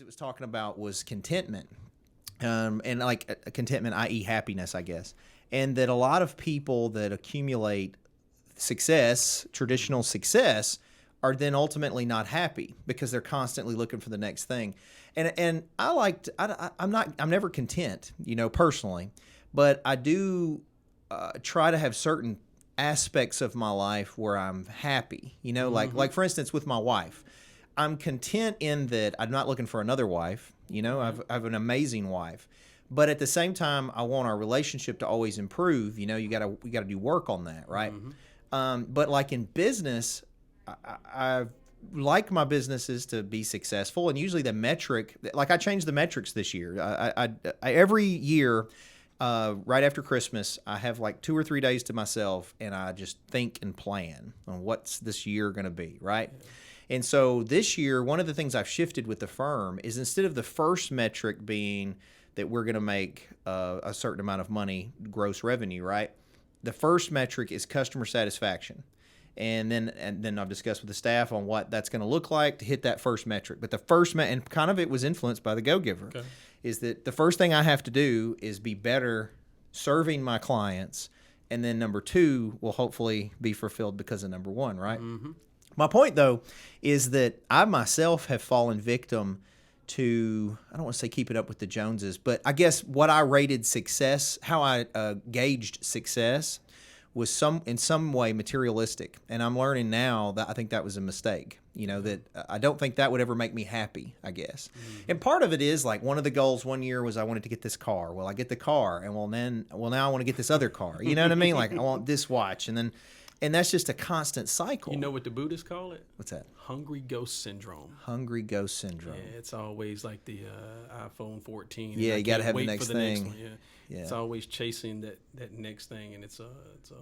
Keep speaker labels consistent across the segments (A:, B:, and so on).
A: it was talking about was contentment, and like contentment, i.e., happiness, I guess. And that a lot of people that accumulate success, traditional success, are then ultimately not happy because they're constantly looking for the next thing. And I'm never content, personally, but I do try to have certain aspects of my life where I'm happy, like for instance with my wife. I'm content in that I'm not looking for another wife. I have an amazing wife, but at the same time, I want our relationship to always improve. You gotta do work on that, right? But like in business, I like my businesses to be successful, and usually the metric, like I changed the metrics this year. I every year, right after Christmas, I have like 2 or 3 days to myself, and I just think and plan on what's this year going to be, right? Yeah. And so this year, one of the things I've shifted with the firm is instead of the first metric being that we're going to make a certain amount of money, gross revenue, right? The first metric is customer satisfaction. And then I've discussed with the staff on what that's going to look like to hit that first metric. But the first and kind of it was influenced by the Go-Giver, is that the first thing I have to do is be better serving my clients, and then number 2 will hopefully be fulfilled because of number 1, right? Mm-hmm. My point, though, is that I myself have fallen victim to, I don't want to say keeping up with the Joneses, but I guess what I rated success, how I gauged success, was in some way materialistic. And I'm learning now that I think that was a mistake, that I don't think that would ever make me happy, I guess. Mm-hmm. And part of it is like one of the goals one year was I wanted to get this car. Well, I get the car, and now I want to get this other car. You know what I mean? Like I want this watch, and that's just a constant cycle.
B: You know what the Buddhists call it?
A: What's that?
B: Hungry ghost syndrome.
A: Hungry ghost syndrome.
B: Yeah, it's always like the iPhone 14.
A: Yeah, you got to have the next thing.
B: Next one. Yeah. It's always chasing that next thing, and it's a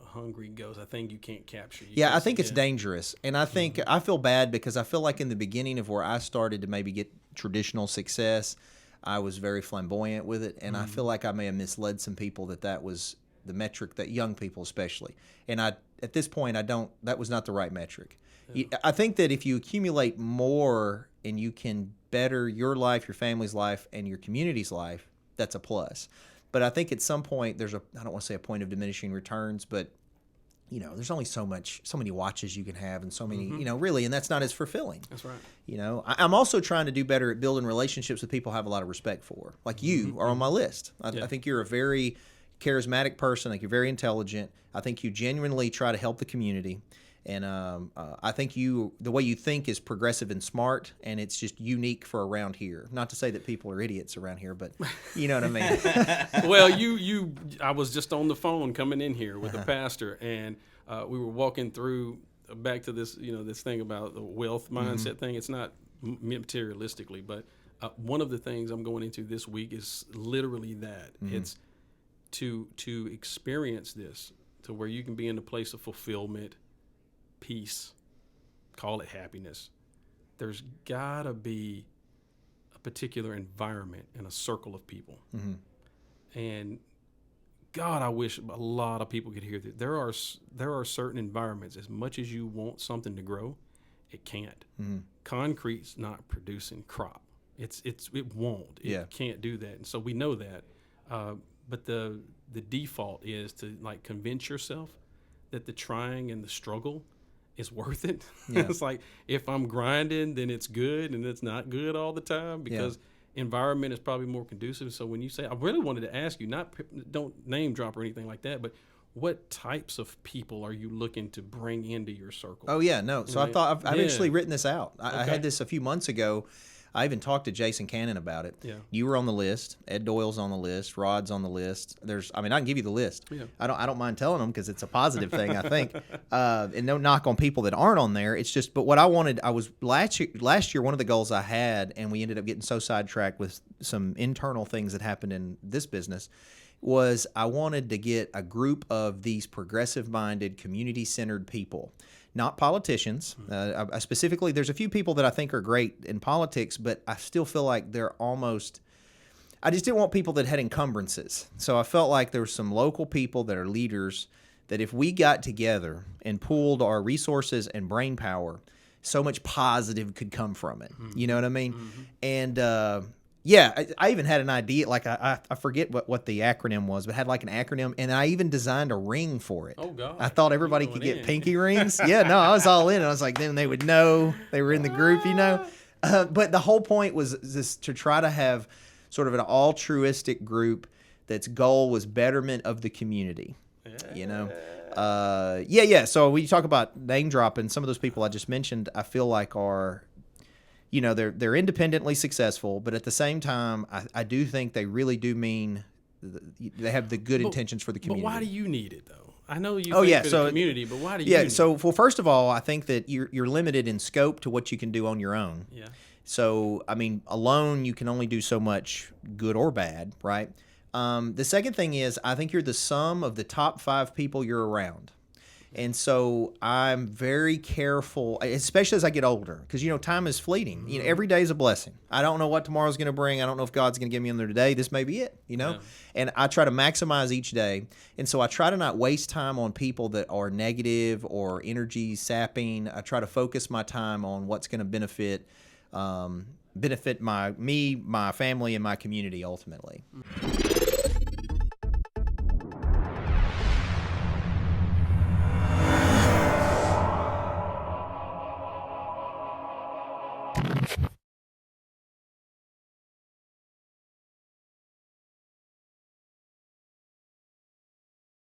B: hungry ghost. I think you can't capture.
A: I think it's dangerous, and I think I feel bad because I feel like in the beginning of where I started to maybe get traditional success, I was very flamboyant with it, and I feel like I may have misled some people that was the metric, that young people especially. And at this point, that was not the right metric. Yeah. I think that if you accumulate more and you can better your life, your family's life, and your community's life, that's a plus. But I think at some point I don't want to say a point of diminishing returns, but there's only so many watches you can have, and so many, really, and that's not as fulfilling.
B: That's right.
A: I'm also trying to do better at building relationships with people I have a lot of respect for. Like you are on my list. I think you're a very charismatic person. I think you're very intelligent. I think you genuinely try to help the community. And I think the way you think is progressive and smart, and it's just unique for around here. Not to say that people are idiots around here, but you know what I mean.
B: Well, I was just on the phone coming in here with a pastor, and we were walking through back to this, this thing about the wealth mindset thing. It's not materialistically, but one of the things I'm going into this week is literally that. It's to experience this, to where you can be in a place of fulfillment, peace, call it happiness. There's got to be a particular environment and a circle of people. Mm-hmm. And God, I wish a lot of people could hear that. There are certain environments, as much as you want something to grow, it can't. Mm-hmm. Concrete's not producing crop. It won't. It can't do that. And so we know that. But the default is to like convince yourself that the trying and the struggle is worth it. Yeah. It's like, if I'm grinding, then it's good, and it's not good all the time, because environment is probably more conducive. So when you say, I really wanted to ask you, don't name drop or anything like that, but what types of people are you looking to bring into your circle?
A: Oh yeah, no. So I've actually written this out. I had this a few months ago. I even talked to Jason Cannon about it. Yeah. You were on the list. Ed Doyle's on the list. Rod's on the list. I can give you the list. Yeah. I don't mind telling them because it's a positive thing, I think. And no knock on people that aren't on there. It's just, but what I wanted, last year, one of the goals I had, and we ended up getting so sidetracked with some internal things that happened in this business, was I wanted to get a group of these progressive-minded, community-centered people. Not politicians. Specifically, there's a few people that I think are great in politics, but I still feel like I just didn't want people that had encumbrances. So I felt like there were some local people that are leaders that if we got together and pooled our resources and brain power so much positive could come from it.
B: Mm-hmm.
A: You know what I mean?
B: Mm-hmm.
A: And yeah, I even had an idea. Like I forget what the acronym was, but had like an acronym, and I even designed a ring for it.
B: Oh God!
A: I thought everybody could get pinky rings. Yeah, no, I was all in. I was like, then they would know they were in the group, you know. But the whole point was this, to try to have sort of an altruistic group that's goal was betterment of the community. You know. Yeah. So when you talk about name dropping, some of those people I just mentioned, I feel like are, you know, they're independently successful, but at the same time, I do think they really do mean they have the good intentions for the community.
B: But why do you need it though? I know you
A: for
B: the community, but why do you need
A: so
B: it?
A: well, first of all, I think that you're limited in scope to what you can do on your own.
B: Yeah.
A: So, I mean, alone you can only do so much good or bad, right? The second thing is I think you're the sum of the top 5 people you're around. And so I'm very careful, especially as I get older, because, you know, time is fleeting. You know, every day is a blessing. I don't know what tomorrow's going to bring. I don't know if God's going to give me another day. This may be it, you know. Yeah. And I try to maximize each day. And so I try to not waste time on people that are negative or energy sapping. I try to focus my time on what's going to benefit my family, and my community ultimately.